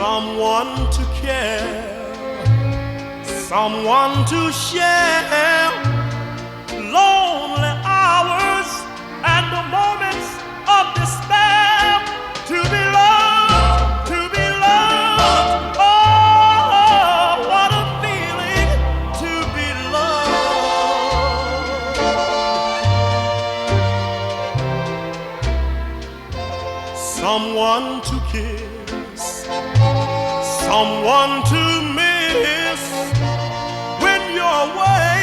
someone to care, someone to share lonely hours and the moments of despair, to be loved, to be loved. Oh, what a feeling to be loved. Someone to kiss, someone to miss when you're away,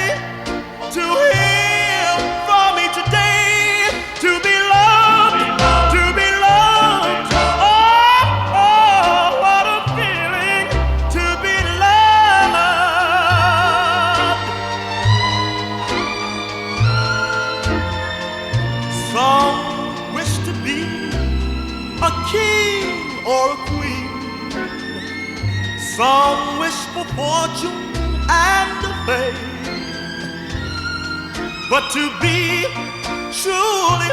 to hear from me today, to be loved, to be loved. Oh, oh, what a feeling to be loved. Some wish to be a king or a queen, some wish for fortune and fame, but to be truly,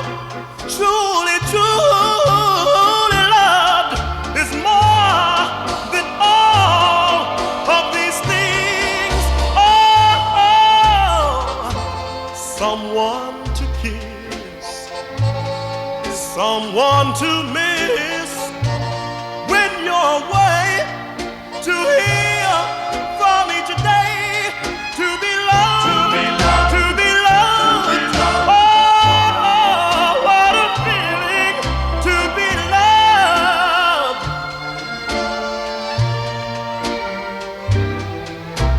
truly, truly loved is more than all of these things. Oh, oh, someone to kiss, someone to miss when you're away, to hear from me today, to be loved, to be loved, to be loved. Oh, what a feeling to be loved,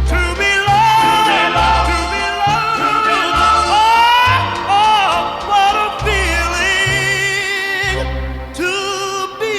to be loved, to be loved, to be loved. Oh, oh, what a feeling to be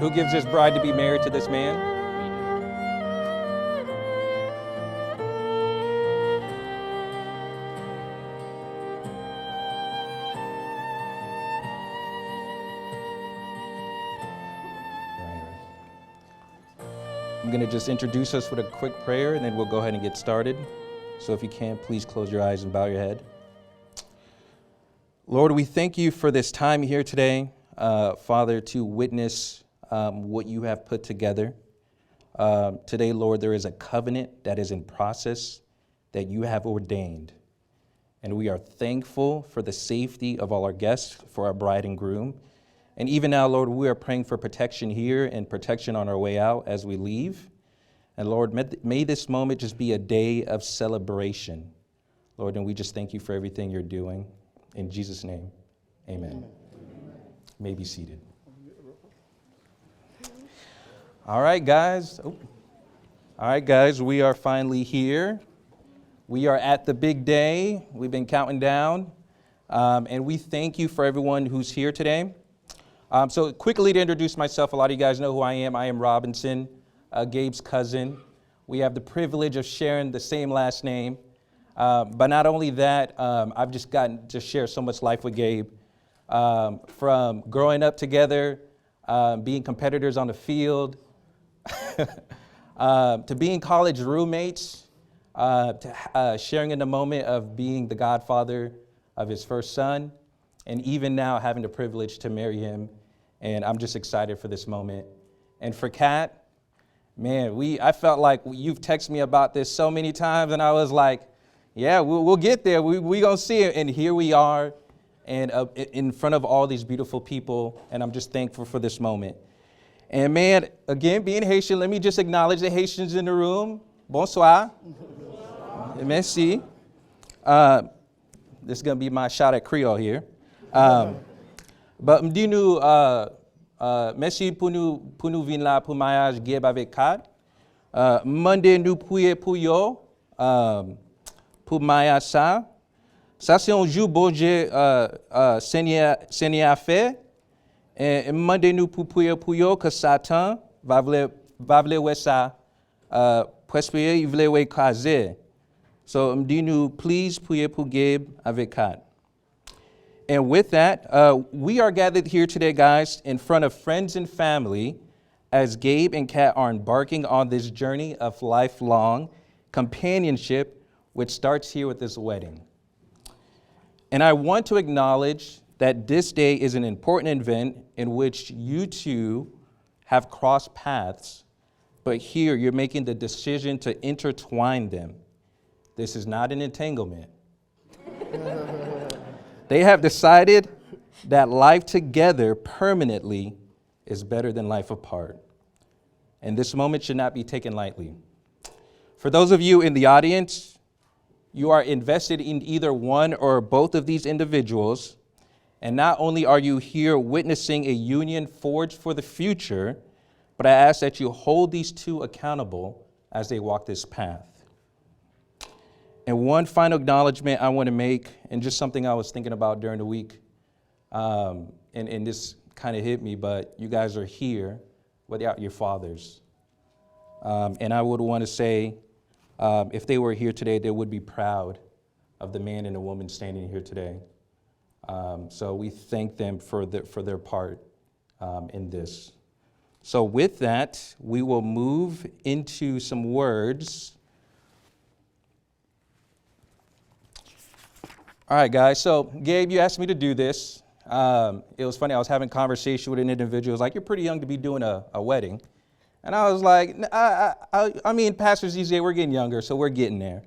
Who gives this bride to be married to this man? I'm going to just introduce us with a quick prayer, and then we'll go ahead and get started. So if you can, please close your eyes and bow your head. Lord, we thank you for this time here today, Father, to witness what you have put together. Today, Lord, there is a covenant that is in process that you have ordained. And we are thankful for the safety of all our guests, for our bride and groom. And even now, Lord, we are praying for protection here and protection on our way out as we leave. And Lord, may this moment just be a day of celebration. Lord, and we just thank you for everything you're doing. In Jesus' name, amen. You may be seated. All right, guys. We are finally here. We are at the big day. We've been counting down. And we thank you for everyone who's here today. So quickly to introduce myself, a lot of you guys know who I am. I am Robinson, Gabe's cousin. We have the privilege of sharing the same last name. But not only that, I've just gotten to share so much life with Gabe. From growing up together, being competitors on the field, to being college roommates, to sharing in the moment of being the godfather of his first son, and even now having the privilege to marry him. And I'm just excited for this moment. And for Kat, man, I felt like you've texted me about this so many times, and I was like, yeah, we'll get there. We're going to see it. And here we are, and in front of all these beautiful people, and I'm just thankful for this moment. And man, again, being Haitian, let me just acknowledge the Haitians in the room. Bonsoir. Merci. This is going to be my shot at Creole here. But m'di-nous, merci pour nous venir là pour mariage Gabe avec Kat. Mandez nous prier pour yo, pour mariage ça. Ça c'est un jour bon Dieu Seigneur fait. Et mandez nous pour prier pour yo que Satan va vouloir ouais ça prospérer, il veut ouais écraser. So m'di-nous please prier pour Gabe avec Kat. And with that, we are gathered here today, guys, in front of friends and family as Gabe and Kat are embarking on this journey of lifelong companionship, which starts here with this wedding. And I want to acknowledge that this day is an important event in which you two have crossed paths, but here you're making the decision to intertwine them. This is not an entanglement. They have decided that life together permanently is better than life apart. And this moment should not be taken lightly. For those of you in the audience, you are invested in either one or both of these individuals. And not only are you here witnessing a union forged for the future, but I ask that you hold these two accountable as they walk this path. And one final acknowledgement I want to make, and just something I was thinking about during the week, and this kind of hit me, but you guys are here without your fathers. And I would want to say, if they were here today, they would be proud of the man and the woman standing here today. So we thank them for their part in this. So with that, we will move into some words. All right, guys, so Gabe, you asked me to do this. It was funny, I was having a conversation with an individual. It was like, you're pretty young to be doing a wedding. And I was like, I mean, pastors these days, we're getting younger, so we're getting there.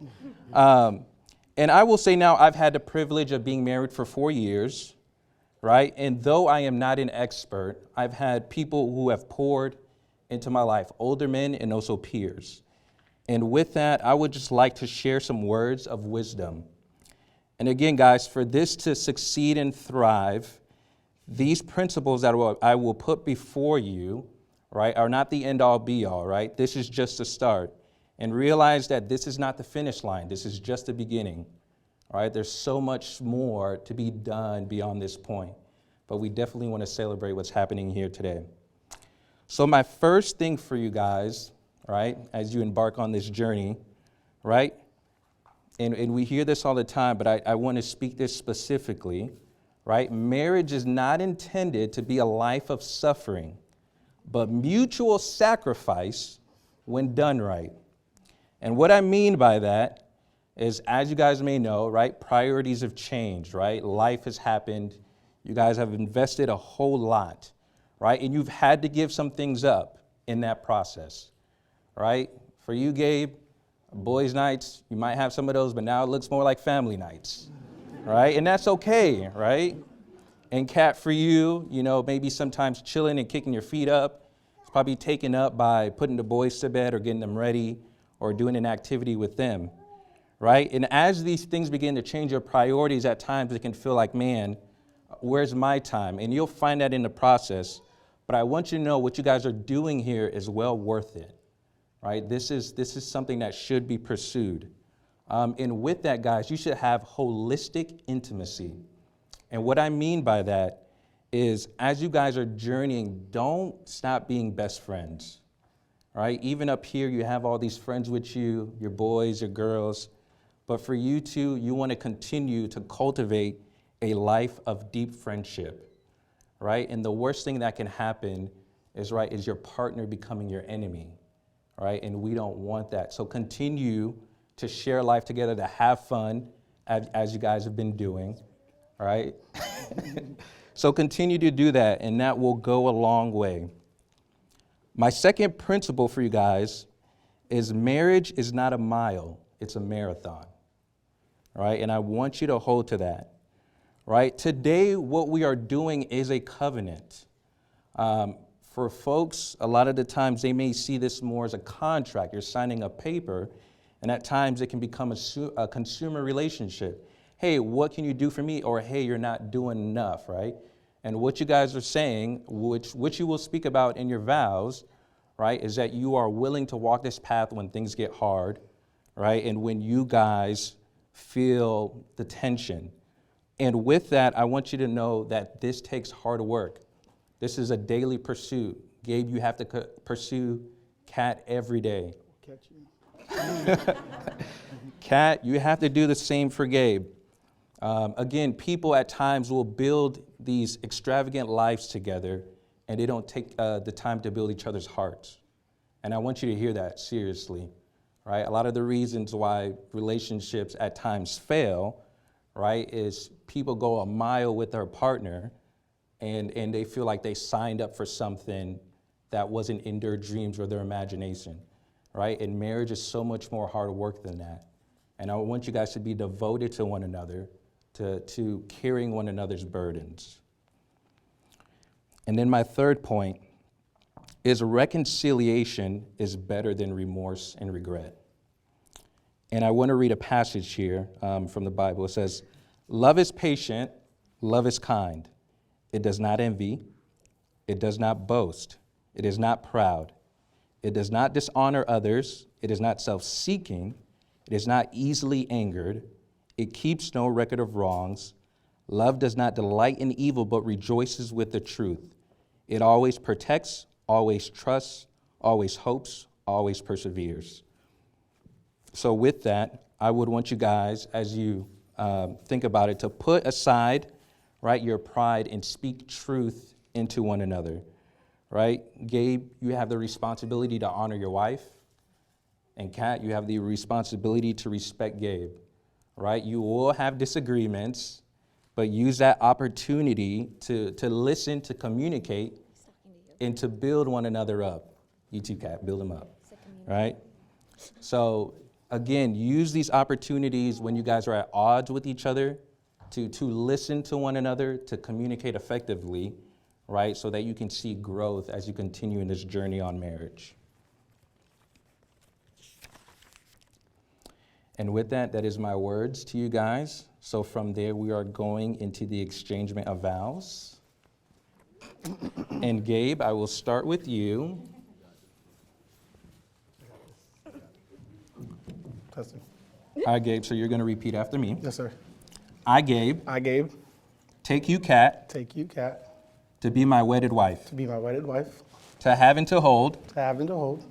And I will say now, I've had the privilege of being married for 4 years, right? And though I am not an expert, I've had people who have poured into my life, older men and also peers. And with that, I would just like to share some words of wisdom. And again, guys, for this to succeed and thrive, these principles that I will put before you, right, are not the end all be all, right? This is just a start. And realize that this is not the finish line. This is just the beginning, right? There's so much more to be done beyond this point. But we definitely want to celebrate what's happening here today. So my first thing for you guys, right, as you embark on this journey, right, and we hear this all the time, but I want to speak this specifically, right? Marriage is not intended to be a life of suffering, but mutual sacrifice when done right. And what I mean by that is, as you guys may know, right, priorities have changed, right? Life has happened. You guys have invested a whole lot, right? And you've had to give some things up in that process, right? For you, Gabe, boys' nights, you might have some of those, but now it looks more like family nights, right? And that's okay, right? And Kat, for you, maybe sometimes chilling and kicking your feet up, it's probably taken up by putting the boys to bed or getting them ready or doing an activity with them, right? And as these things begin to change your priorities, at times it can feel like, man, where's my time? And you'll find that in the process. But I want you to know what you guys are doing here is well worth it, right? This is something that should be pursued. And with that, guys, you should have holistic intimacy. And what I mean by that is, as you guys are journeying, don't stop being best friends, right? Even up here, you have all these friends with you, your boys, your girls. But for you two, you want to continue to cultivate a life of deep friendship, right? And the worst thing that can happen is your partner becoming your enemy, right? And we don't want that. So continue to share life together, to have fun, as you guys have been doing, right? So continue to do that, and that will go a long way. My second principle for you guys is marriage is not a mile, it's a marathon, right? And I want you to hold to that, right? Today, what we are doing is a covenant. For folks, a lot of the times they may see this more as a contract. You're signing a paper, and at times it can become a consumer relationship. Hey, what can you do for me? Or, hey, you're not doing enough, right? And what you guys are saying, which you will speak about in your vows, right, is that you are willing to walk this path when things get hard, right? And when you guys feel the tension. And with that, I want you to know that this takes hard work. This is a daily pursuit. Gabe, you have to pursue Kat every day. Catch you. Kat, you have to do the same for Gabe. Again, people at times will build these extravagant lives together, and they don't take the time to build each other's hearts. And I want you to hear that seriously, right? A lot of the reasons why relationships at times fail, right, is people go a mile with their partner, and they feel like they signed up for something that wasn't in their dreams or their imagination, right? And marriage is so much more hard work than that. And I want you guys to be devoted to one another, to carrying one another's burdens. And then my third point is reconciliation is better than remorse and regret. And I want to read a passage here from the Bible. It says, "Love is patient, love is kind. It does not envy, it does not boast, it is not proud, it does not dishonor others, it is not self-seeking, it is not easily angered, it keeps no record of wrongs. Love does not delight in evil, but rejoices with the truth. It always protects, always trusts, always hopes, always perseveres." So with that, I would want you guys, as you think about it, to put aside, right, your pride and speak truth into one another, right? Gabe, you have the responsibility to honor your wife. And Kat, you have the responsibility to respect Gabe, right? You will have disagreements, but use that opportunity to listen, to communicate, and to build one another up. You too, Kat, build them up, right? So again, use these opportunities when you guys are at odds with each other to listen to one another, to communicate effectively, right? So that you can see growth as you continue in this journey on marriage. And with that, that is my words to you guys. So from there, we are going into the exchangement of vows. And Gabe, I will start with you. Testing. All right, Gabe, so you're going to repeat after me. Yes, sir. I, Gabe, I, Gabe, take you, Kat, take you, Kat, to be my wedded wife. to be my wedded wife. to have and to hold, to have and to hold,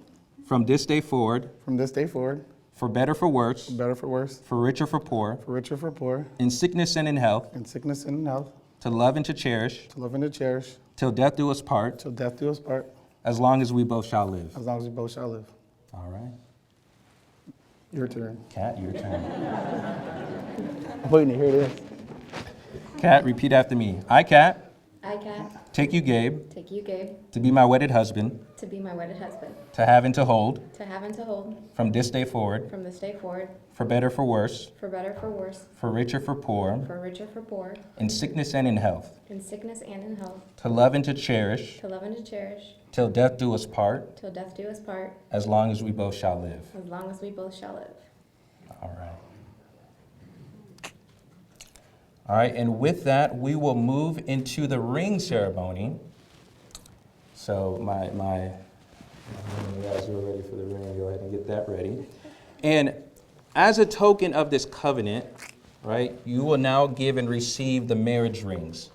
from this day forward, from this day forward, for better, for worse, for better, for worse, for richer, for poor, for richer, for poor, in sickness and in health, in sickness and in health, to love and to cherish, to love and to cherish, till death do us part, till death do us part, as long as we both shall live. as long as we both shall live. All right. Your turn. Kat, your turn. I'm waiting to hear this. Kat, repeat after me. I, Kat, I, Kat, take you, Gabe, take you, Gabe, to be my wedded husband, to be my wedded husband, to have and to hold, to have and to hold, from this day forward, from this day forward, for better, for worse, for better, for worse, for richer, for poor, for richer, for poor, in sickness and in health, in sickness and in health, to love and to cherish, to love and to cherish, till death do us part, till death do us part, as long as we both shall live. as long as we both shall live. All right. All right, and with that, we will move into the ring ceremony. So you guys who are ready for the ring, go ahead and get that ready. And as a token of this covenant, right, you will now give and receive the marriage rings,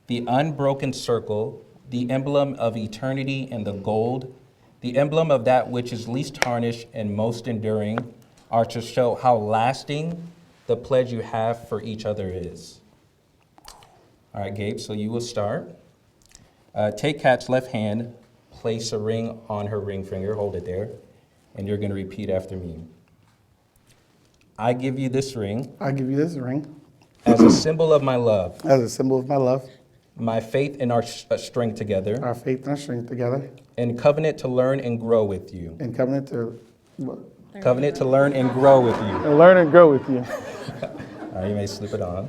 the unbroken circle, the emblem of eternity and the gold, the emblem of that which is least tarnished and most enduring, are to show how lasting the pledge you have for each other is. All right, Gabe, so you will start. Take Kat's left hand, place a ring on her ring finger, hold it there, and you're going to repeat after me. I give you this ring I give you this ring as a symbol of my love, as a symbol of my love, my faith and our strength together, our faith and our strength together, and covenant to learn and grow with you. and covenant to Covenant to learn and grow with you. and learn and grow with you. All right, you may slip it on.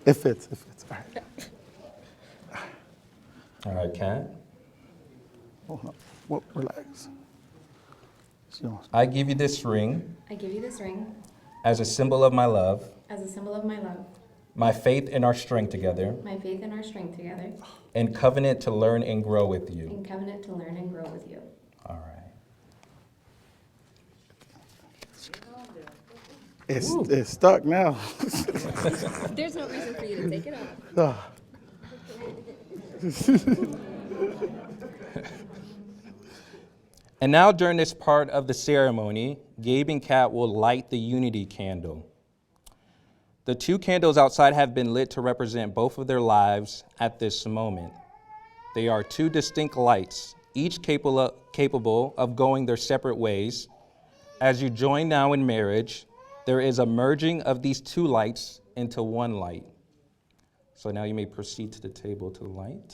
It fits. It fits. All right. All right, Kat. Hold on. Well, relax. I give you this ring I give you this ring as a symbol of my love, as a symbol of my love, my faith and our strength together, my faith and our strength together, and covenant to learn and grow with you. and covenant to learn and grow with you. All right. It's stuck now. There's no reason for you to take it off. Ah. And now during this part of the ceremony, Gabe and Kat will light the unity candle. The two candles outside have been lit to represent both of their lives at this moment. They are two distinct lights, each capable of going their separate ways. As you join now in marriage, there is a merging of these two lights into one light. So now you may proceed to the table to light.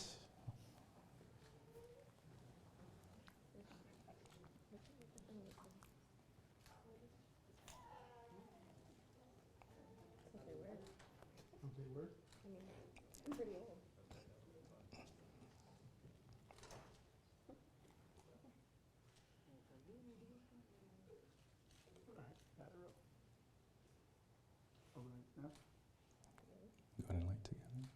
You want to light together?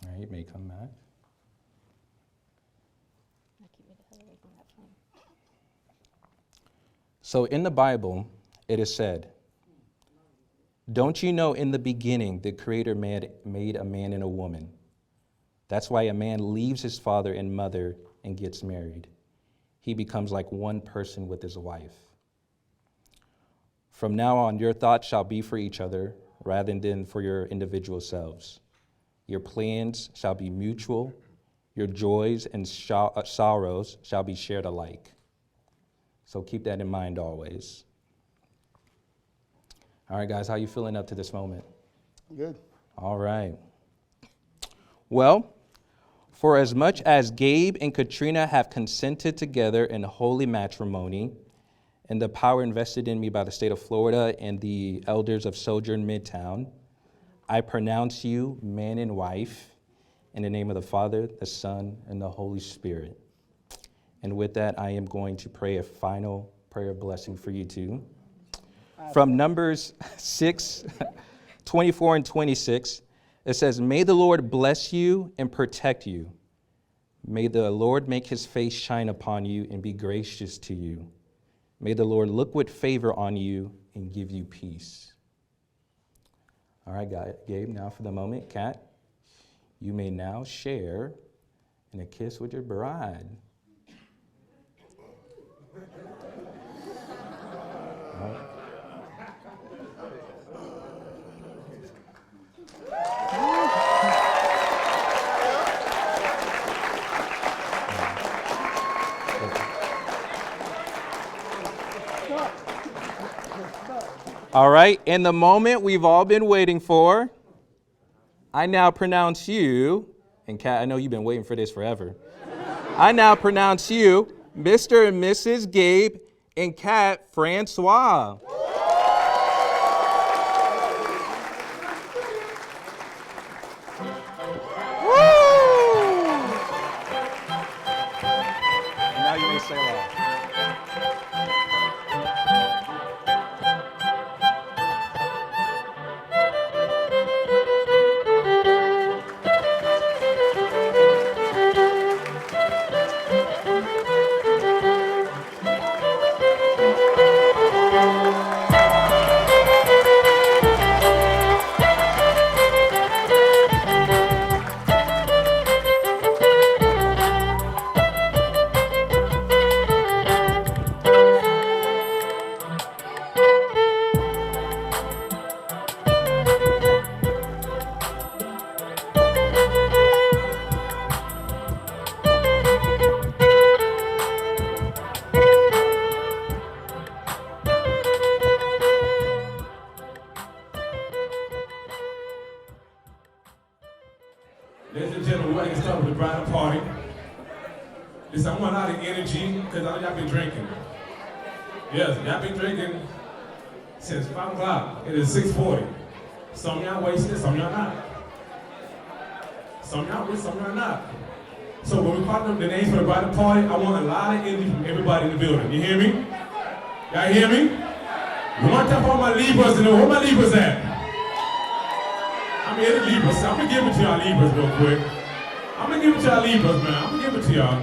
All right, you may come back. So in the Bible, it is said, "Don't you know in the beginning the Creator made a man and a woman? That's why a man leaves his father and mother and gets married. He becomes like one person with his wife. From now on, your thoughts shall be for each other rather than for your individual selves. Your plans shall be mutual. Your joys and sorrows shall be shared alike." So keep that in mind always. All right, guys, how you feeling up to this moment? Good. All right. Well, for as much as Gabe and Katrina have consented together in holy matrimony, and the power invested in me by the state of Florida and the elders of Sojourn Midtown, I pronounce you man and wife in the name of the Father, the Son, and the Holy Spirit. And with that, I am going to pray a final prayer of blessing for you two. From Numbers 6, 24 and 26, it says, "May the Lord bless you and protect you. May the Lord make his face shine upon you and be gracious to you. May the Lord look with favor on you and give you peace. All right, Gabe, now for the moment. Kat, you may now share in a kiss with your bride. All right. All right, in the moment we've all been waiting for, I now pronounce you, and Kat, I know you've been waiting for this forever. I now pronounce you Mr. and Mrs. Gabe and Kat Francois. Woo! And now you may say aloud. Ladies and gentlemen, we're going to start with the bridal party. Listen, I want a lot of energy because I know y'all been drinking. Yes, y'all been drinking since 5 o'clock. It is 6:40. Some of y'all wasted, some of y'all not. Some of y'all with, some of y'all not. So when we call up the names for the bridal party, I want a lot of energy from everybody in the building. You hear me? Y'all hear me? We want to tap all my Libras in there. Where my Libras at? I'm here to Libras. I'm going to give it to y'all Libras real quick. I'm going to give it to y'all Libras, man. I'm going to give it to y'all.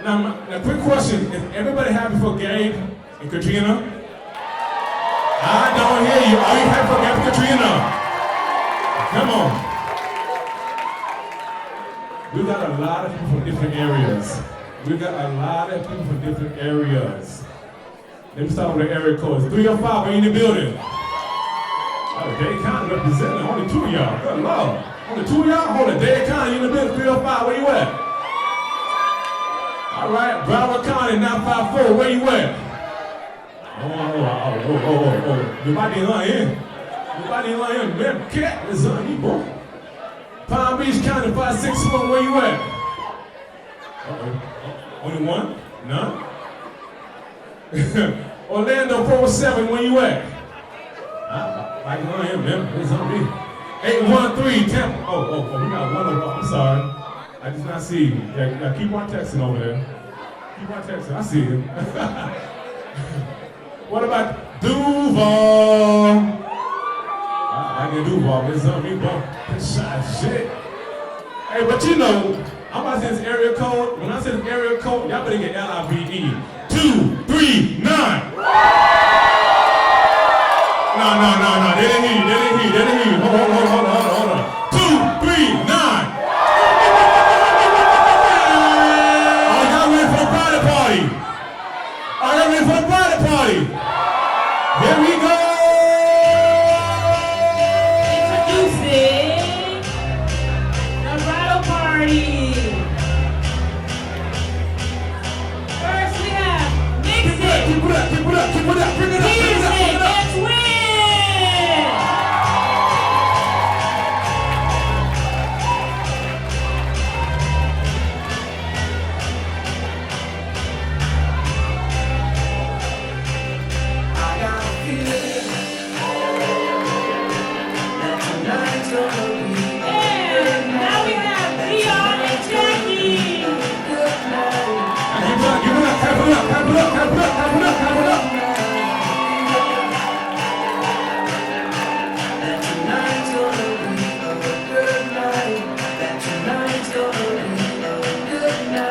Now, quick question. Is everybody happy for Gabe and Katrina? I don't hear you. Are you happy for Gabe and Katrina? Come on. We got a lot of people from different areas. We got a lot of people from different areas. Let me start with the area codes. 305, are you in the building? Oh, Dade County representing. Only 2 of y'all. Good Lord. Only 2 of y'all? Hold it. Dade County, you in the building. 305, where you at? All right. Broward County, 954, where you at? Oh. Nobody in here. Nobody in here. Man, cat is on you, boy. Palm Beach County, 561, where you at? Uh-oh. Only one? None? Orlando 407, where you at? I can hear him, it's on me. 813 Tampa. Oh, we got one of them. I'm sorry. I did not see you. Yeah, keep on texting over there. Keep on texting. I see you. What about Duval? I get Duval, but it's on me, bro. Shit. Hey, but you know, I'm about to say this area code. When I say this area code, y'all better get LIVE. 239. No. They didn't hear you. Hold on. 239. Are y'all ready for the bridal party? Are y'all ready for the bridal party? Here we go. Introducing the bridal party. First we have Mix It. Keep it up. Bring it up. Music and Twin. And now we have Leon and Jackie. Give it up. Clap it up. Tonight's gonna be a good night.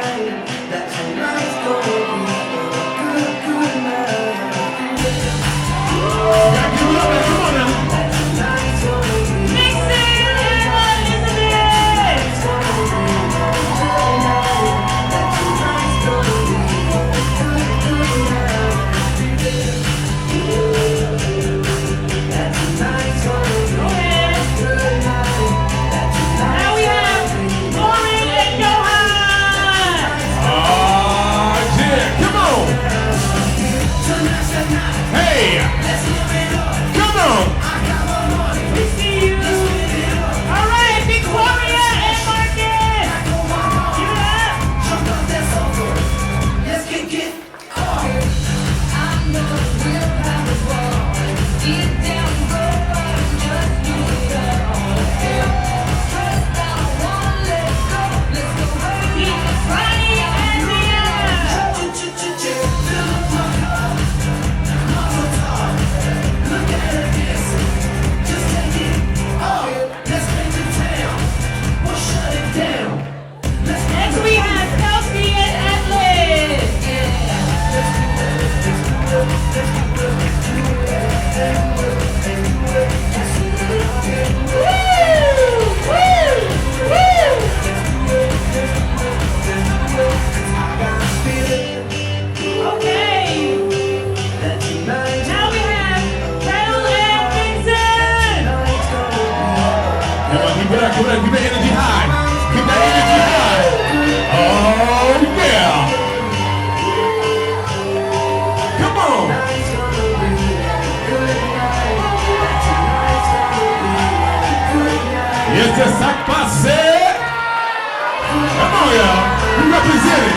up, keep that energy high. Keep that energy high. Oh, yeah. Come on. Yes, just like I said. Come on, y'all. We represent it.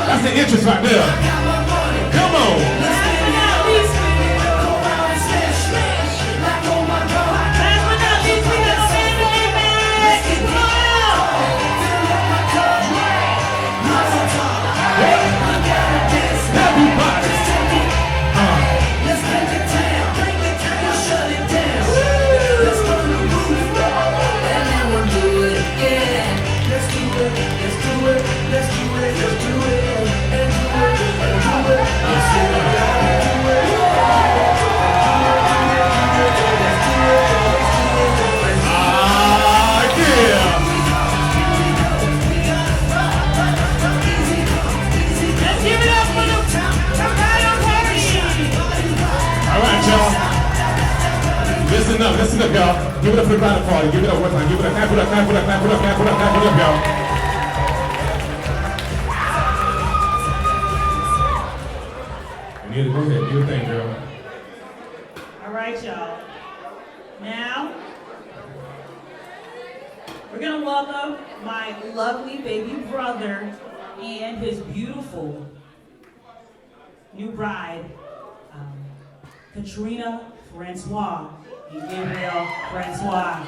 That's the interest right there. Come on. Listen up, y'all. Give it up for the bridal party. Give it up one time. Give it up. Clap it up, clap it up, clap it up, clap it up, clap it up, y'all. Anita, go ahead. Do your thing, girl. All right, y'all. Now, we're going to welcome my lovely baby brother and his beautiful new bride, Katrina Gabriel Francois.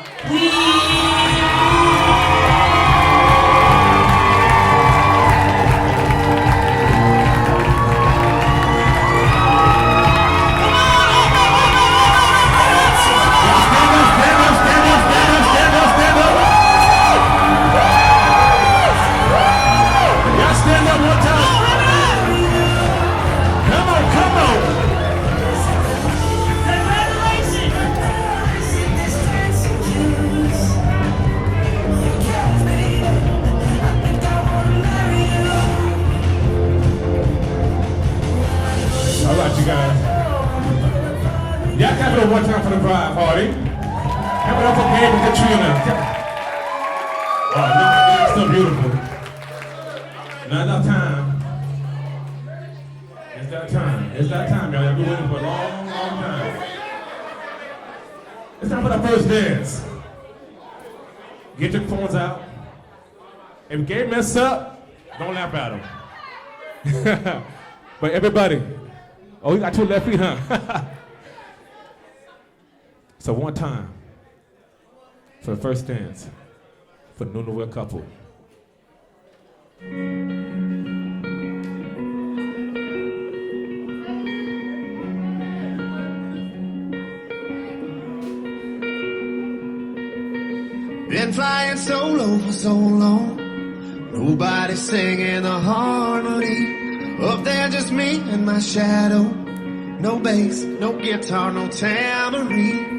Y'all clap it up one time for the bride party. Clap it up for Gabe and Katrina. Oh, it's so beautiful. Not enough time. It's that time. It's that time, y'all. Y'all been waiting for a long, long time. It's time for the first dance. Get your phones out. If Gabe mess up, don't laugh at him. But everybody, oh, you got 2 left feet, huh? So one time for the first dance for the newlywed couple. Been flying solo for so long, nobody singing the harmony. Up there just me and my shadow. No bass, no guitar, no tambourine.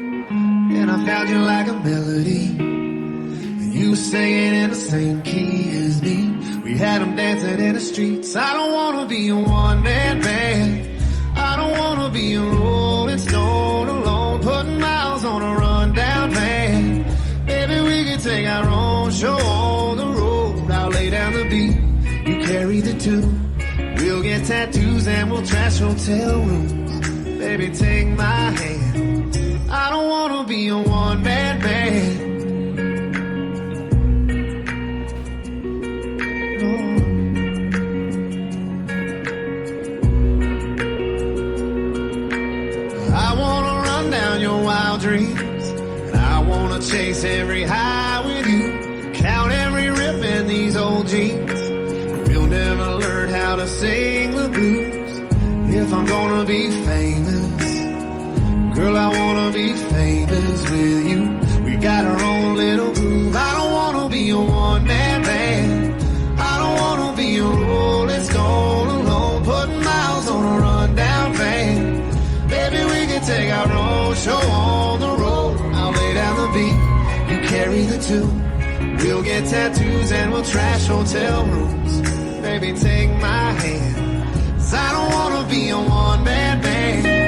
And I found you like a melody. And you were singing in the same key as me. We had them dancing in the streets. I don't wanna be a one-man band. I don't wanna be a rolling stone alone, putting miles on a rundown van. Maybe we can take our own show on the road. I'll lay down the beat, you carry the tune. We'll get tattoos and we'll trash hotel rooms. Baby, take my hand. I don't wanna be a one-man band. No. I wanna run down your wild dreams, and I wanna chase every high with you. Count every rip in these old jeans. We'll never learn how to sing the blues. If I'm gonna be famous, girl, I wanna be famous with you. We got our own little groove. I don't wanna be a one-man band. I don't wanna be a rolling stone alone, putting miles on a rundown van. Baby, we can take our own show on the road. I'll lay down the beat, you carry the tune. We'll get tattoos and we'll trash hotel rooms. Baby, take my hand, 'cause I don't wanna be a one-man band.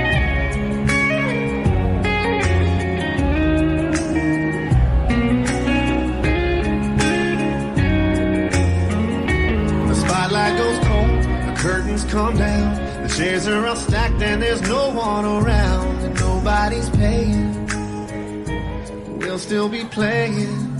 Chairs are all stacked and there's no one around and nobody's paying. We'll still be playing.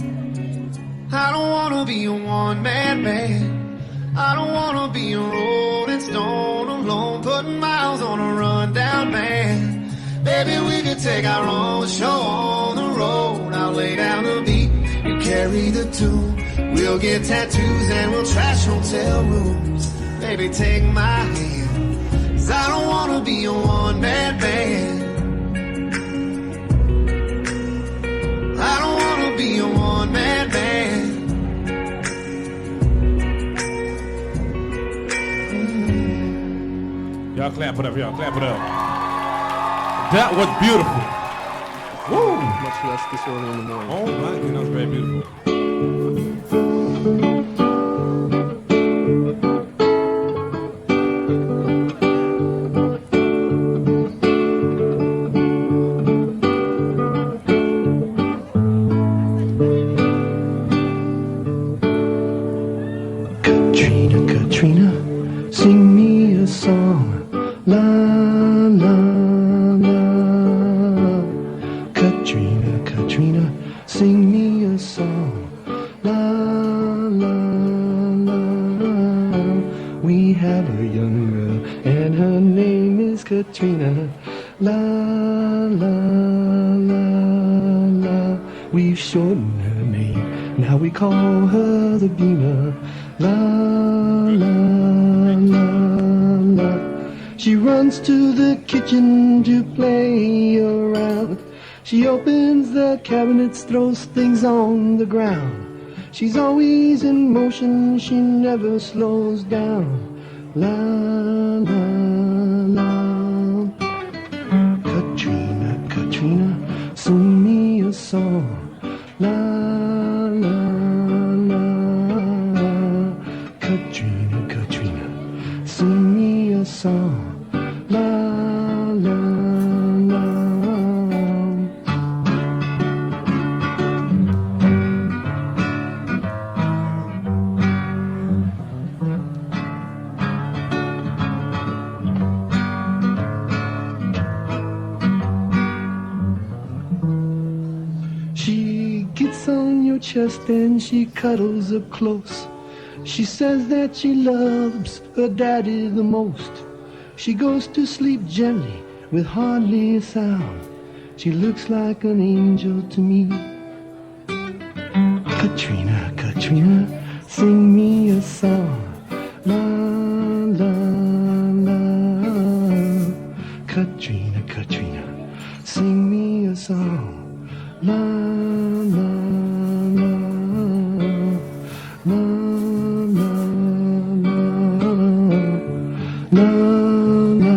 I don't wanna be a one-man band. I don't wanna be a rolling stone alone, putting miles on a rundown van. Baby, we could take our own show on the road. I'll lay down the beat, you carry the tune. We'll get tattoos and we'll trash hotel rooms. Baby, take my hand, 'cause I don't wanna be a one-man band. I don't wanna be a one-man band. Y'all clap it up, y'all clap it up. That was beautiful. Woo! Much less this early in the morning. Oh my goodness, that was very beautiful. Katrina, Katrina, sing me a song. La, la, la. Katrina, Katrina, sing me a song. La, la, la. We have a young girl and her name is Katrina. La, la, la, la. We've shortened her name, now we call her the Beamer. La, la, la, la. She runs to the kitchen to play around. She opens the cabinets, throws things on the ground. She's always in motion, she never slows down. La, la, la. Katrina, Katrina, sing me a song. La, la, la. Katrina, Katrina, sing me a song. La, la, la. She gets on your chest and she cuddles up close. She says that she loves her daddy the most. She goes to sleep gently with hardly a sound. She looks like an angel to me. Katrina, Katrina, sing me a song. La, la, la. Katrina, Katrina, sing me a song. La, la, la. La, la, la. La, la.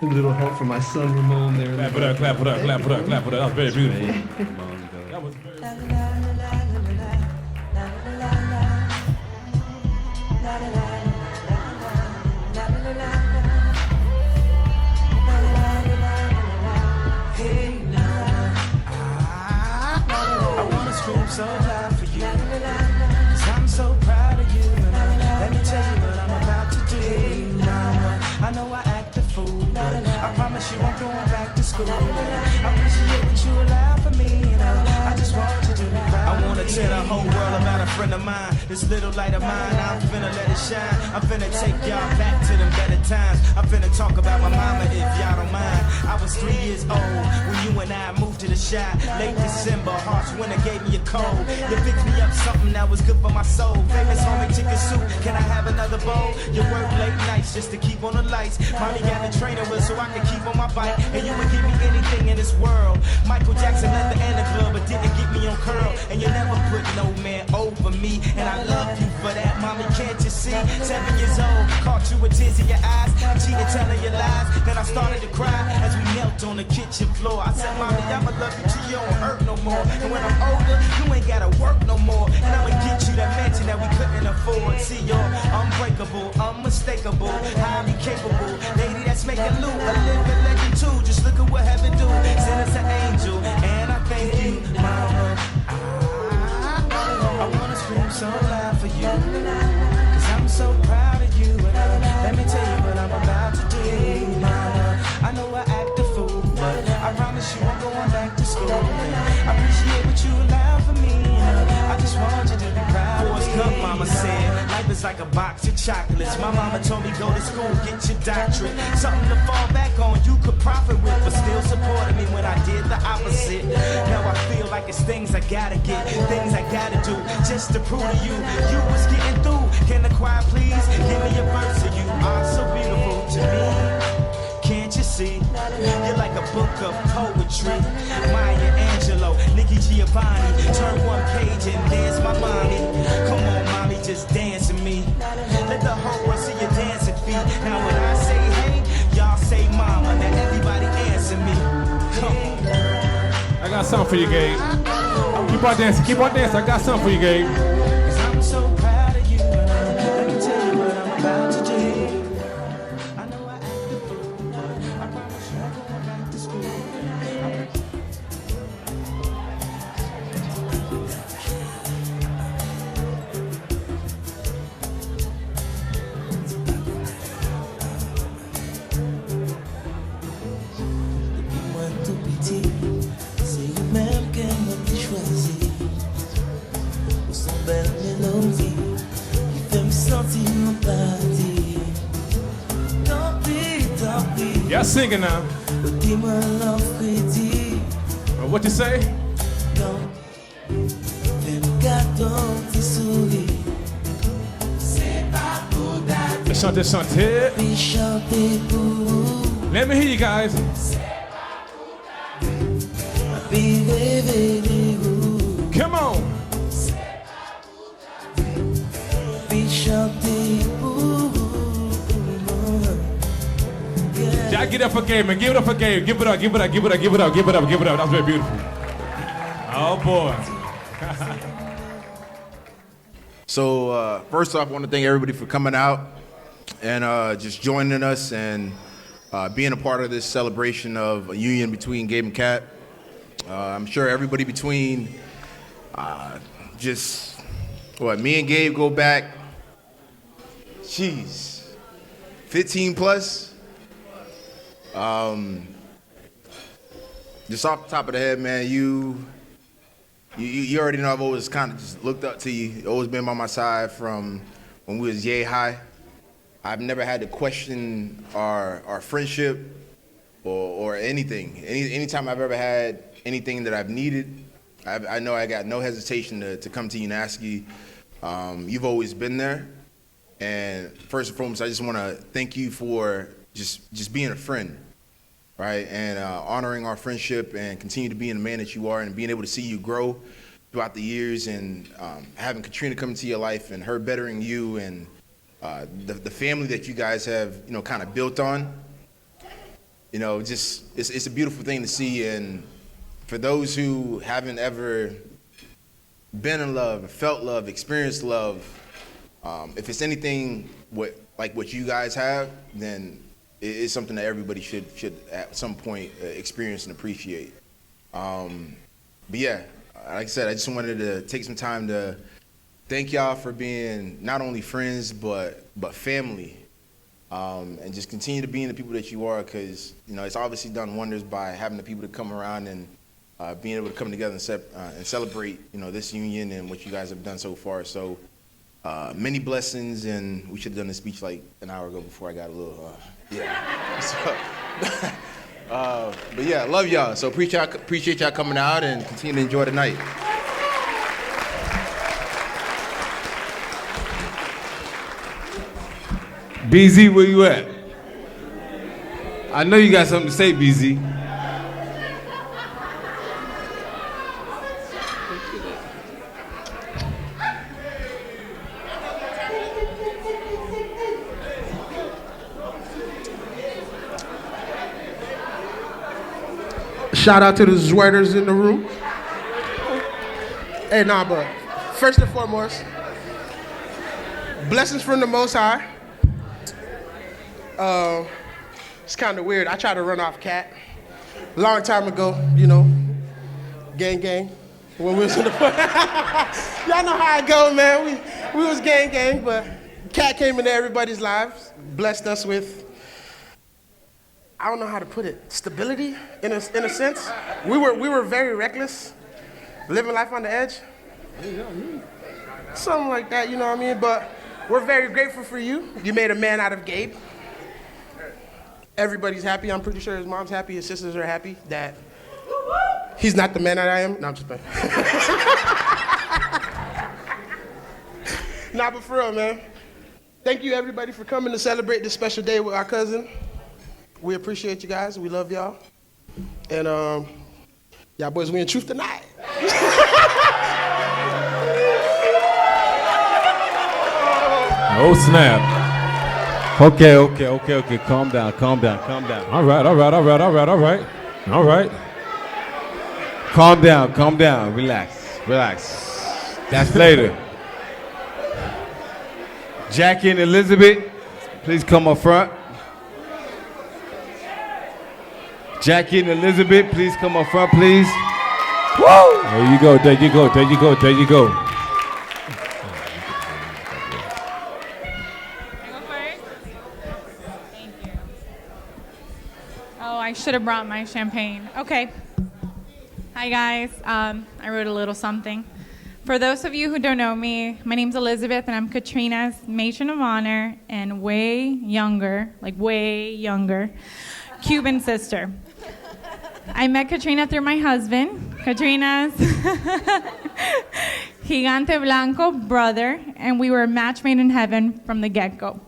A little help from my son Ramon there. Clap it up, clap it up, clap it up, clap it up. That was very beautiful. That was very I wanna scream so loud for you, 'cause I'm so proud of you. Let me tell you what I'm about to do now. I know I act a fool, but I promise you I'm going back to school. I appreciate that you allow for me, I just want you to be proud. I wanna tell the whole world about a friend of mine. This little light of mine, I'm finna let it shine. I'm finna take y'all back to them better times. I'm finna talk about my mama if y'all don't mind. I was 3 years old when you and I moved to the Chi. Late December, harsh winter gave me a cold. You picked me up something that was good for my soul. Famous homie chicken soup, can I have another bowl? You work late nights just to keep on the lights. Mommy got the trainer with so I can keep on my bike. And you would give me anything in this world. Michael Jackson left the Anna Club but didn't get me on curl. And you never put no man over me. And I love you for that, mommy, can't you see? 7 years old, caught you with tears in your eyes. Cheating, telling you lies. Then I started to cry as we knelt on the kitchen floor. I said, mommy, I'ma love you till you don't hurt no more. And when I'm older, you ain't gotta work no more. And I'ma get you that mansion that we couldn't afford. See, you're unbreakable, unmistakable, highly capable. Lady that's making loot, a living legend too. Just look at what heaven do. Send us an angel, and I thank you, mama. I wanna scream so loud for you. life is like a box of chocolates. My mama told me go to school, get your doctorate. Something to fall back on, you could profit with, but still supported me when I did the opposite. Now I feel like it's things I gotta get, things I gotta do, just to prove to you, you was getting through. Can the choir please give me a verse of you? Are so beautiful to me. Can't you see? You're like a book of poetry. Maya Angelou, Nikki Giovanni. Turn one page and dance my mommy. Come on, mommy, just dance with me. Let the whole world see your dancing feet. Now when I say hey, y'all say mama. Now everybody answer me. Come on. I got something for you, Gabe. Keep on dancing, keep on dancing. I got something for you, Gabe. 'Cause I'm so proud of you. Let me tell you what I'm about to do. I know I acted a fool. I promise you I'm going back to school. Dis-moi tout petit, c'est lui-même que m'a choisi. Pour son belle mélodie, qui fait me sentir en paradis. Tant pis, Y'all singing now. dis-moi l'enfrédit. What you say? Fais-moi gâteau, petit souris. C'est pas pour dater, Chantez, chantez. puis chanter pour vous. Let me hear you guys. Puis rêver de vous. Come on. Puis chanter pour vous. Y'all get up for Gabe, man. Give it up for Gabe. Give it up, give it up, give it up, give it up, give it up, give it up. That was very beautiful. Oh boy. So first off, I want to thank everybody for coming out and just joining us and being a part of this celebration of a union between Gabe and Kat. I'm sure everybody between me and Gabe go back, 15 plus. Just off the top of the head, man, you already know I've always kind of just looked up to you. You've always been by my side from when we was yay high. I've never had to question our friendship or anything. Anytime I've ever had anything that I've needed, I know I got no hesitation to come to you and ask you. You've always been there. And first and foremost, I just want to thank you for just being a friend, right? And honoring our friendship and continue to being the man that you are and being able to see you grow throughout the years and having Katrina come into your life and her bettering you and the family that you guys have, kind of built on. It's a beautiful thing to see. And for those who haven't ever been in love, felt love, experienced love, if it's anything like what you guys have, then it's something that everybody should at some point experience and appreciate. But yeah, like I said, I just wanted to take some time to thank y'all for being not only friends but family, and just continue to being the people that you are, because it's obviously done wonders by having the people to come around and being able to come together and celebrate this union and what you guys have done so far. So many blessings, and we should have done this speech like an hour ago before I got a little So, but yeah, love y'all. So appreciate y'all coming out and continue to enjoy the night. BZ, where you at? I know you got something to say, BZ. Shout out to the Zweiters in the room. Hey, but first and foremost, blessings from the Most High. It's kind of weird. I tried to run off Cat long time ago, gang. When we was in the y'all know how I go, man. We was gang, but Cat came into everybody's lives, blessed us with, I don't know how to put it, stability in a sense. We were very reckless, living life on the edge. Something like that, you know what I mean? But We're very grateful for you. You made a man out of Gabe. Everybody's happy. I'm pretty sure his mom's happy. His sisters are happy that he's not the man that I am. No, I'm just playing. Nah, but for real, man. Thank you, everybody, for coming to celebrate this special day with our cousin. We appreciate you guys. We love y'all. And y'all boys, we in truth tonight. Oh, snap. Okay. Calm down. All right. Calm down. Relax. That's later. Jackie and Elizabeth, please come up front. Jackie and Elizabeth, please come up front, please. Woo! There you go. I should have brought my champagne. Okay. Hi, guys. I wrote a little something. For those of you who don't know me, my name's Elizabeth, and I'm Katrina's matron of honor and way younger, Cuban sister. I met Katrina through my husband, Katrina's Gigante Blanco brother, and we were a match made in heaven from the get-go.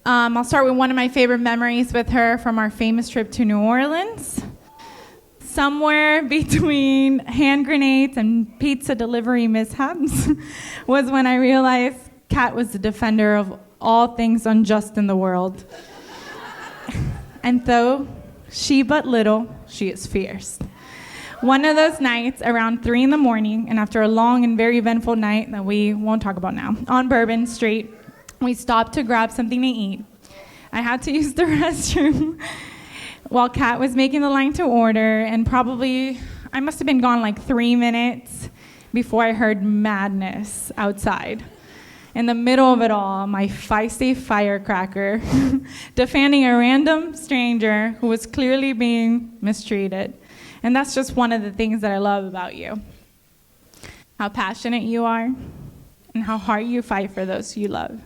I'll start with one of my favorite memories with her from our famous trip to New Orleans. Somewhere between hand grenades and pizza delivery mishaps was when I realized Kat was the defender of all things unjust in the world. And though she but little, she is fierce. One of those nights around 3 in the morning, and after a long and very eventful night that we won't talk about now, on Bourbon Street, we stopped to grab something to eat. I had to use the restroom while Kat was making the line to order, and probably, I must have been gone like 3 minutes before I heard madness outside. In the middle of it all, my feisty firecracker defending a random stranger who was clearly being mistreated. And that's just one of the things that I love about you. How passionate you are, and how hard you fight for those you love.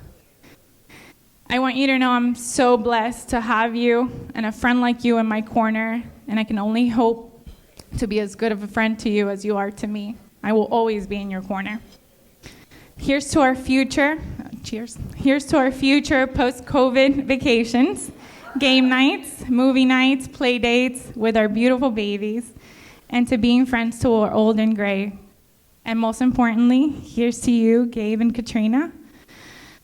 I want you to know I'm so blessed to have you and a friend like you in my corner, and I can only hope to be as good of a friend to you as you are to me. I will always be in your corner. Here's to our future. Cheers. Here's to our future post-COVID vacations, game nights, movie nights, play dates with our beautiful babies, and to being friends to our old and gray. And most importantly, here's to you, Gabe and Katrina,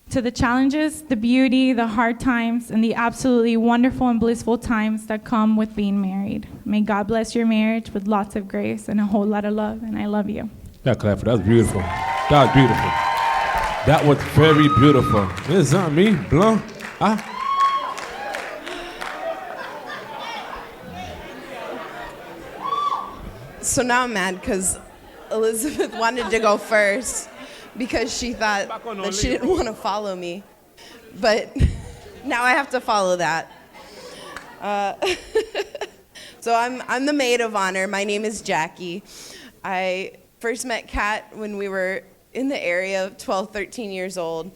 to the challenges, the beauty, the hard times, and the absolutely wonderful and blissful times that come with being married. May God bless your marriage with lots of grace and a whole lot of love, and I love you. Yeah, clap for that. That was beautiful. That was very beautiful. Is that me, Blanc? Huh? So now I'm mad because Elizabeth wanted to go first because she thought that she didn't want to follow me. But now I have to follow that. So I'm the maid of honor. My name is Jackie. I first met Kat when we were in the area, 12, 13 years old.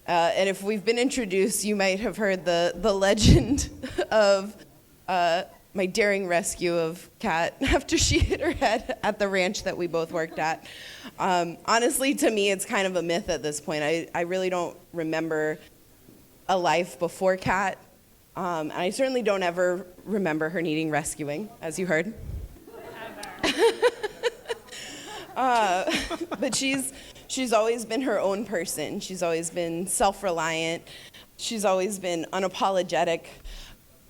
And if we've been introduced, you might have heard the legend of my daring rescue of Kat after she hit her head at the ranch that we both worked at. Honestly, to me, it's kind of a myth at this point. I really don't remember a life before Kat. And I certainly don't ever remember her needing rescuing, as you heard. But she's always been her own person. She's always been self-reliant. She's always been unapologetic.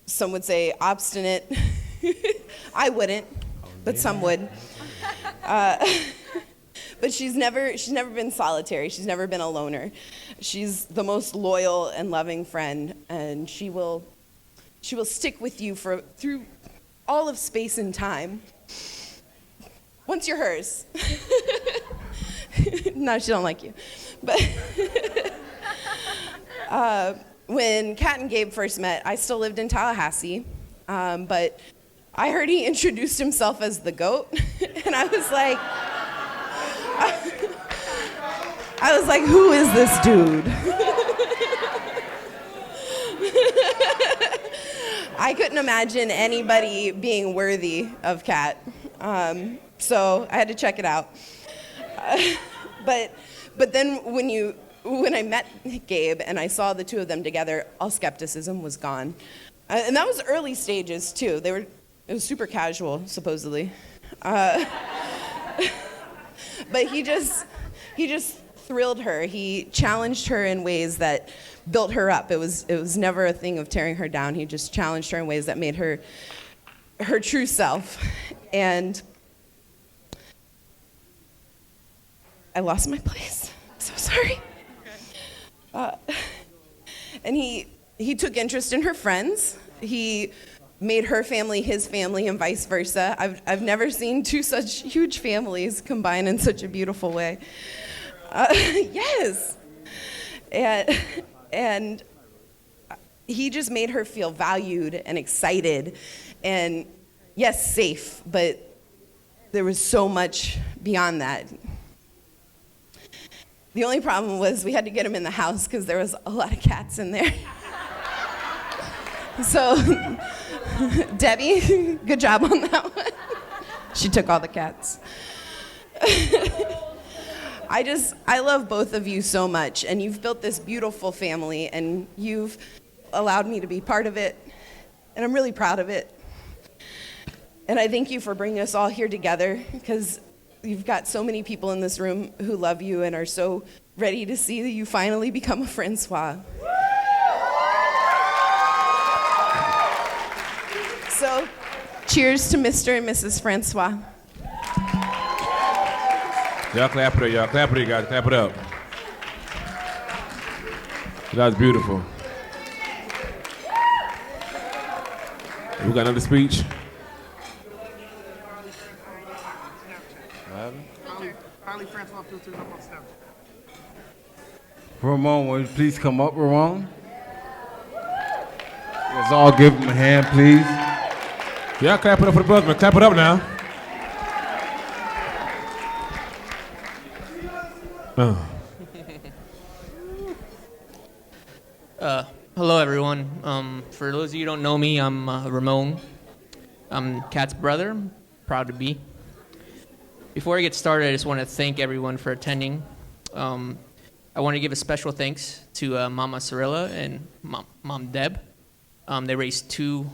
Some would say obstinate. I wouldn't, but some would. But she's never been solitary. She's never been a loner. She's the most loyal and loving friend, and she will stick with you through all of space and time. Once you're hers. No, she don't like you. But when Kat and Gabe first met, I still lived in Tallahassee, but I heard he introduced himself as the GOAT, and I was like, I was like, who is this dude? I couldn't imagine anybody being worthy of Kat. So I had to check it out. But then when I met Gabe and I saw the two of them together, all skepticism was gone. And that was early stages too. It was super casual, supposedly. But he just thrilled her. He challenged her in ways that built her up. It was never a thing of tearing her down. He just challenged her in ways that made her true self. And I lost my place. I'm so sorry. And he took interest in her friends. He made her family his family and vice versa. I've never seen two such huge families combine in such a beautiful way. Yes. And he just made her feel valued and excited and, yes, safe, but there was so much beyond that. The only problem was we had to get him in the house because there was a lot of cats in there. So, Debbie, good job on that one. She took all the cats. I love both of you so much, and you've built this beautiful family, and you've allowed me to be part of it, and I'm really proud of it. And I thank you for bringing us all here together, because you've got so many people in this room who love you and are so ready to see you finally become a Francois. So, cheers to Mr. and Mrs. Francois. Y'all clap it up, y'all. Clap it up, guys. Clap it up. That was beautiful. We got another speech? Ramon, will you please come up, Ramon? Let's all give him a hand, please. Y'all clap it up for the brother. Clap it up now. Hello, everyone. For those of you who don't know me, I'm Ramon. I'm Kat's brother. Proud to be. Before I get started, I just want to thank everyone for attending. I want to give a special thanks to Mama Cirilla and Mom Deb. They raised two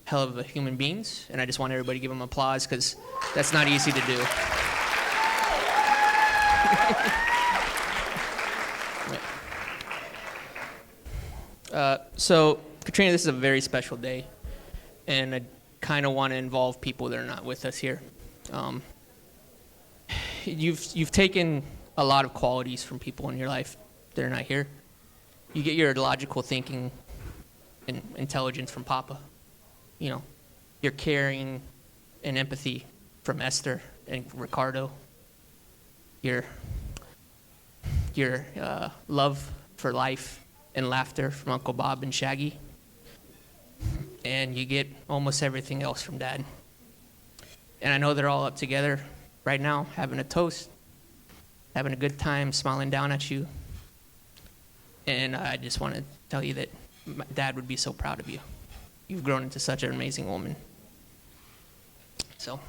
hell of human beings, and I just want everybody to give them applause because that's not easy to do. So, Katrina, this is a very special day, and I kind of want to involve people that are not with us here. You've taken a lot of qualities from people in your life that are not here. You get your logical thinking and intelligence from Papa. You know, your caring and empathy from Esther and Ricardo. Your love for life and laughter from Uncle Bob and Shaggy. And you get almost everything else from Dad. And I know they're all up together right now, having a toast, having a good time, smiling down at you. And I just want to tell you that my Dad would be so proud of you. You've grown into such an amazing woman. So,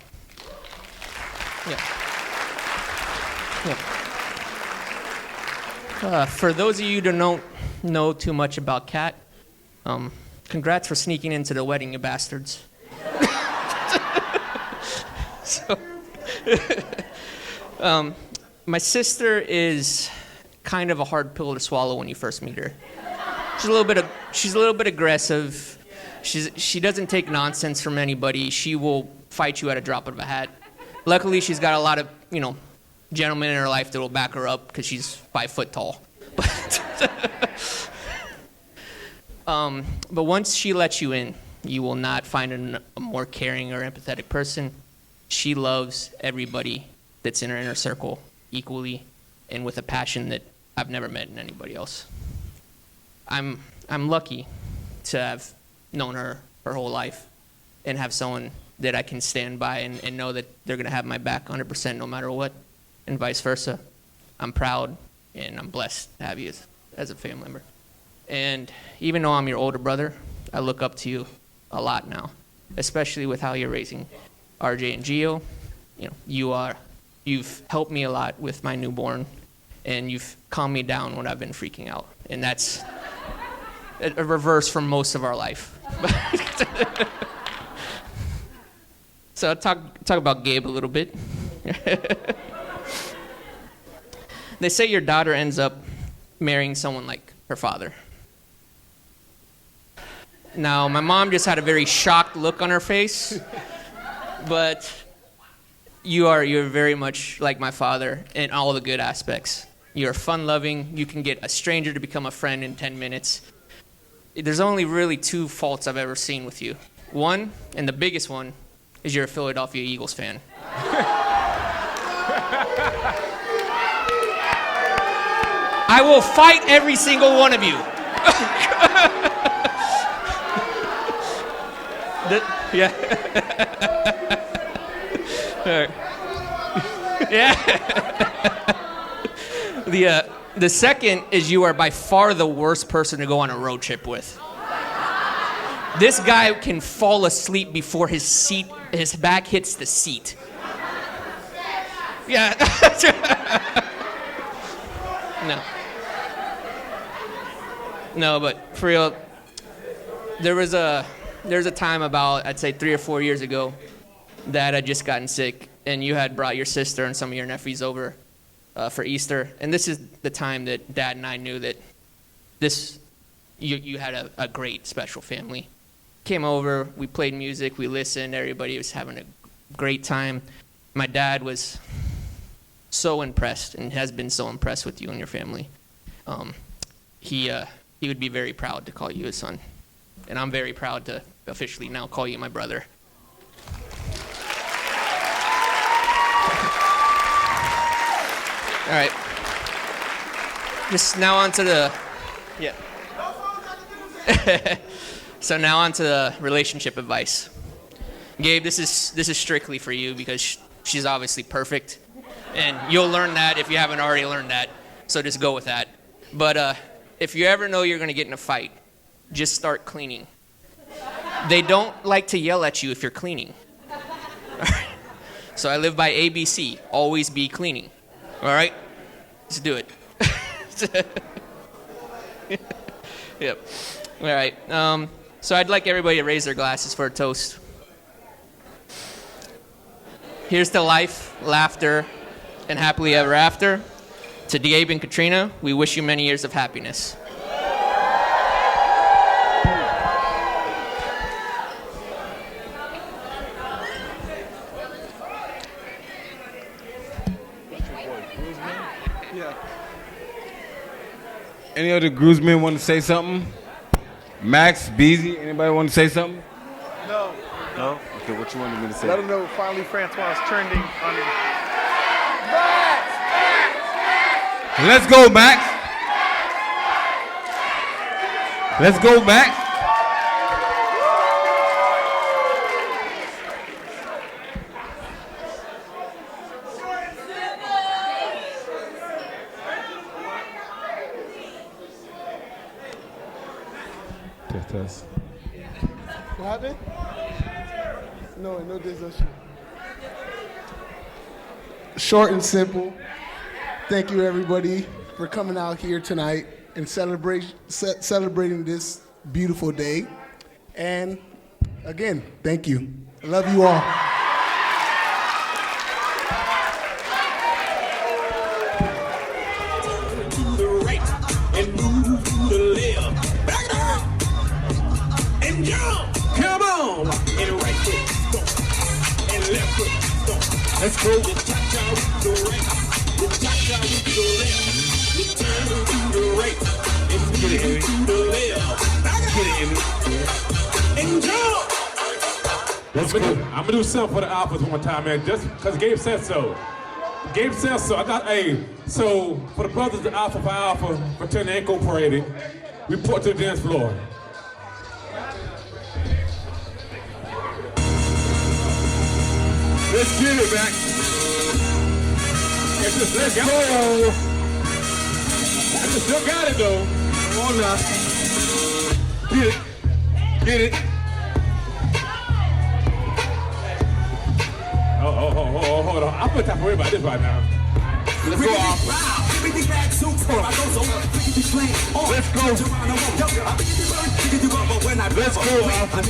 yeah. For those of you who don't know too much about Kat, congrats for sneaking into the wedding, you bastards. My sister is kind of a hard pill to swallow when you first meet her. She's a little bit aggressive. She doesn't take nonsense from anybody. She will fight you at a drop of a hat. Luckily, she's got a lot of, gentlemen in her life that will back her up because she's 5 foot tall. But once she lets you in, you will not find a more caring or empathetic person. She loves everybody that's in her inner circle equally and with a passion that I've never met in anybody else. I'm lucky to have known her whole life and have someone that I can stand by and know that they're going to have my back 100% no matter what, and vice versa. I'm proud and I'm blessed to have you as a family member. And even though I'm your older brother, I look up to you a lot now, especially with how you're raising RJ and Gio. You've helped me a lot with my newborn, and you've calmed me down when I've been freaking out. And that's a reverse from most of our life. So I'll talk about Gabe a little bit. They say your daughter ends up marrying someone like her father. Now, my mom just had a very shocked look on her face, but you're very much like my father in all the good aspects. You're fun-loving. You can get a stranger to become a friend in 10 minutes. There's only really 2 faults I've ever seen with you. One, and the biggest one, is you're a Philadelphia Eagles fan. I will fight every single one of you. Yeah. Yeah. The second is you are by far the worst person to go on a road trip with. This guy can fall asleep before his back hits the seat. Yeah. No, but for real, there's a time about, I'd say 3 or 4 years ago, that I'd just gotten sick, and you had brought your sister and some of your nephews over for Easter. And this is the time that Dad and I knew that you had a great, special family. Came over, we played music, we listened, everybody was having a great time. My dad was so impressed and has been so impressed with you and your family. He would be very proud to call you his son. And I'm very proud to officially now call you my brother. All right. Just now on to the, yeah. So now on to the relationship advice. Gabe, this is strictly for you because she's obviously perfect. And you'll learn that if you haven't already learned that. So just go with that. But if you ever know you're going to get in a fight, just start cleaning. They don't like to yell at you if you're cleaning. So I live by ABC, always be cleaning. All right? Let's do it. Yep. All right. So I'd like everybody to raise their glasses for a toast. Here's to life, laughter, and happily ever after. To Gabe and Katrina, we wish you many years of happiness. Any other groomsmen want to say something? Max, Beezy, anybody want to say something? No. No? Okay, what you wanted me to say? Let them know finally Francois is trending on it. Let's go, Max. Let's go, Max. Test. What happened? No, there's no shit. Short and simple. Thank you, everybody, for coming out here tonight and celebrating this beautiful day. And again, thank you. I love you all. To the right and move to the left. Back it up and jump. Come on. And right foot stomp and left foot stomp. Let's go. The cha-cha with the right. The cha-cha with the left. The turn to the right and move to the left. Get it, Emmy. And jump. I'm gonna do something for the Alphas one more time, man, just because Gabe said so. Gabe said so. So for the brothers of Alpha Phi Alpha, Fraternity Incorporated, report to the dance floor. Let's get it, Max. Let's go. You still got it though. Come on now. Get it. Get it. Oh, hold on. I'm gonna have to worry about this right now. Let's go off. Let's go. Let's go off. I'm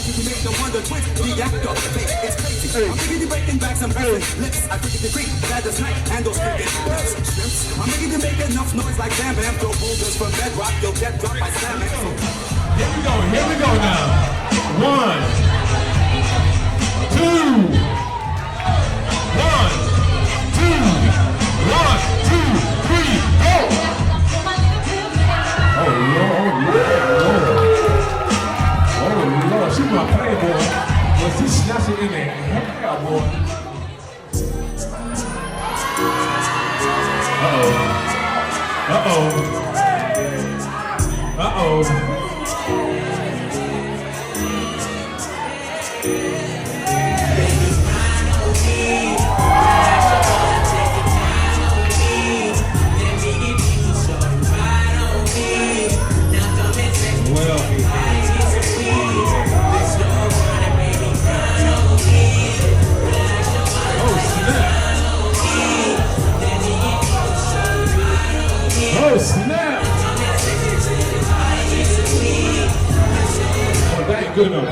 breaking back some lips. I think the creek that does not handle speaking. I'm making you make enough noise like Bam Bam. Throw boulders from bedrock, you'll get dropped by Slam. Here we go now. 1, 2. 1, 2, 1, 2, 3, go! Oh Lord, she my playboy. But she snatched it in there. Hell, boy. Uh-oh. Oh, snap! Oh, that ain't good enough.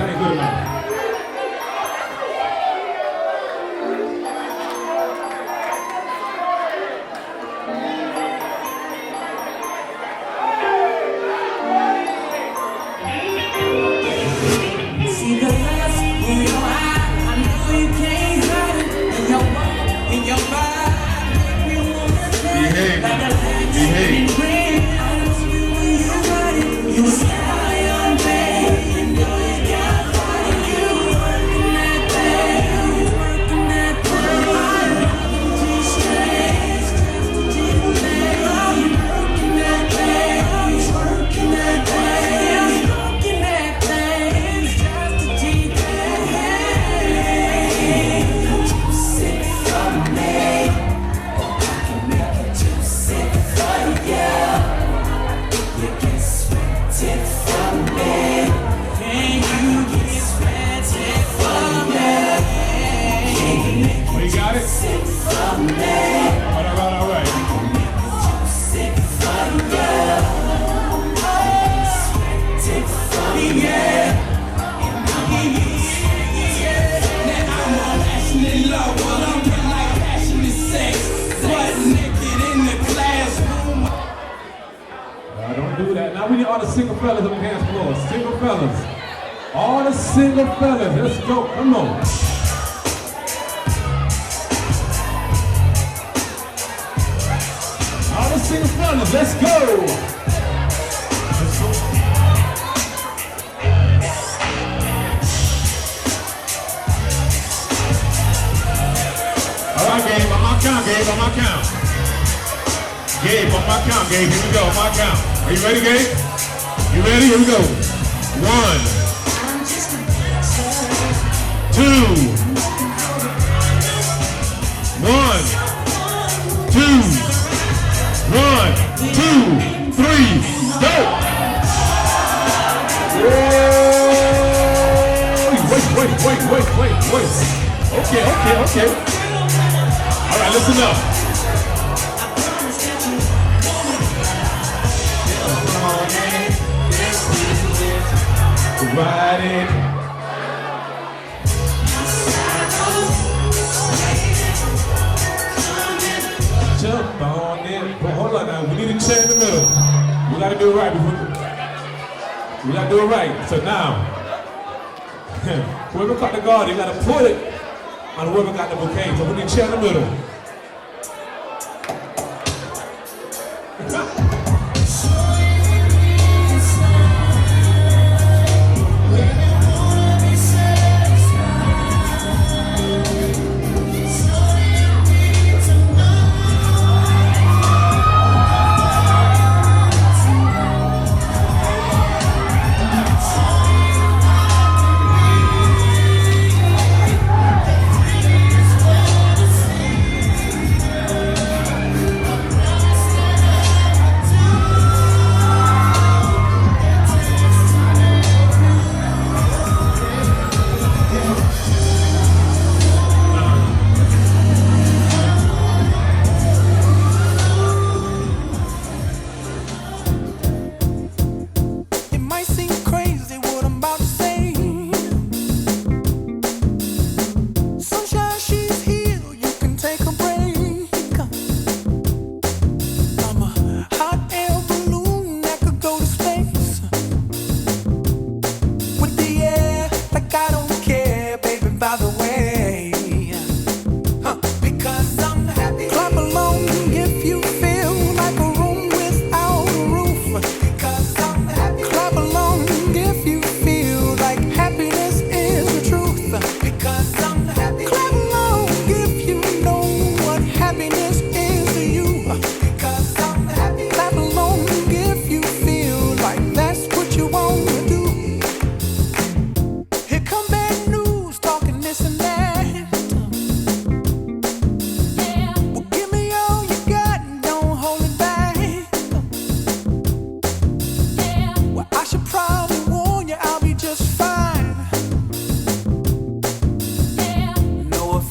See the lust in your eye. I know you can't hide it. In your mind, you wanna behave. Like a behave. You sky on bed. You know you got fire. You working that thing. Working that thing. G-strings. Working that thing. Working that thing. Working that thing. Just a G-thing. Too sick for me. I can make it too sick for you. You get sweated from me. Can you get sweated from me? Can you make it got it? sick for me? All right. Too sick for you. Sweated from me. Now I'm on passionate love while I'm in like passionate sex. Butt naked in the classroom. Don't do that. Now we need all the single fellas on the dance floor. Single fellas. All the single fellas. Let's go. Come on. All the single fellas. Let's go. All right, Gabe. On my count, Gabe. On my count. Gabe, on my count, Gabe. Here we go, on my count. Are you ready, Gabe? You ready? Here we go. 1, 2. 1, 2. 1, 2, 3, go! Wait. Okay. All right, listen up. Ride it. Jump on it. But hold on now. We need a chair in the middle. We gotta do it right we gotta do it right. So now, whoever caught the guard, you gotta put it on whoever got the bouquet. So we need a chair in the middle.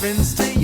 been staying